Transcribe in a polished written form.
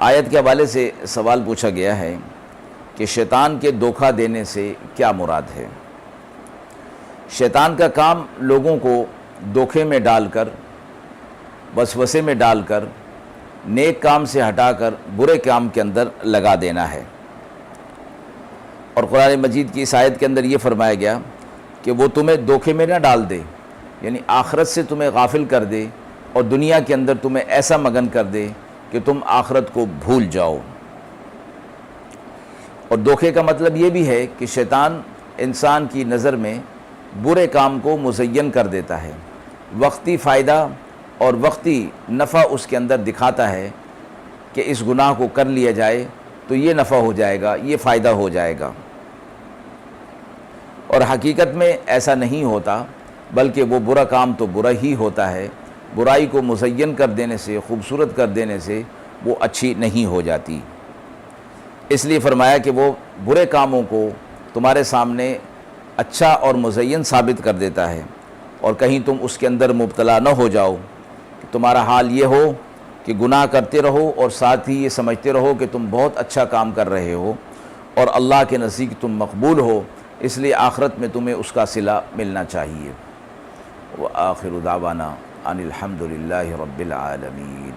آیت کے حوالے سے سوال پوچھا گیا ہے کہ شیطان کے دھوکہ دینے سے کیا مراد ہے؟ شیطان کا کام لوگوں کو دھوکے میں ڈال کر، وسوسے میں ڈال کر، نیک کام سے ہٹا کر برے کام کے اندر لگا دینا ہے۔ اور قرآن مجید کی اس آیت کے اندر یہ فرمایا گیا کہ وہ تمہیں دھوکے میں نہ ڈال دے، یعنی آخرت سے تمہیں غافل کر دے اور دنیا کے اندر تمہیں ایسا مگن کر دے کہ تم آخرت کو بھول جاؤ۔ اور دھوکے کا مطلب یہ بھی ہے کہ شیطان انسان کی نظر میں برے کام کو مزین کر دیتا ہے، وقتی فائدہ اور وقتی نفع اس کے اندر دکھاتا ہے کہ اس گناہ کو کر لیا جائے تو یہ نفع ہو جائے گا، یہ فائدہ ہو جائے گا، اور حقیقت میں ایسا نہیں ہوتا، بلکہ وہ برا کام تو برا ہی ہوتا ہے۔ برائی کو مزین کر دینے سے، خوبصورت کر دینے سے وہ اچھی نہیں ہو جاتی۔ اس لیے فرمایا کہ وہ برے کاموں کو تمہارے سامنے اچھا اور مزین ثابت کر دیتا ہے، اور کہیں تم اس کے اندر مبتلا نہ ہو جاؤ کہ تمہارا حال یہ ہو کہ گناہ کرتے رہو اور ساتھ ہی یہ سمجھتے رہو کہ تم بہت اچھا کام کر رہے ہو اور اللہ کے نزدیک تم مقبول ہو، اس لیے آخرت میں تمہیں اس کا صلہ ملنا چاہیے۔ وآخر دعوانا ان الحمد للہ رب العالمین۔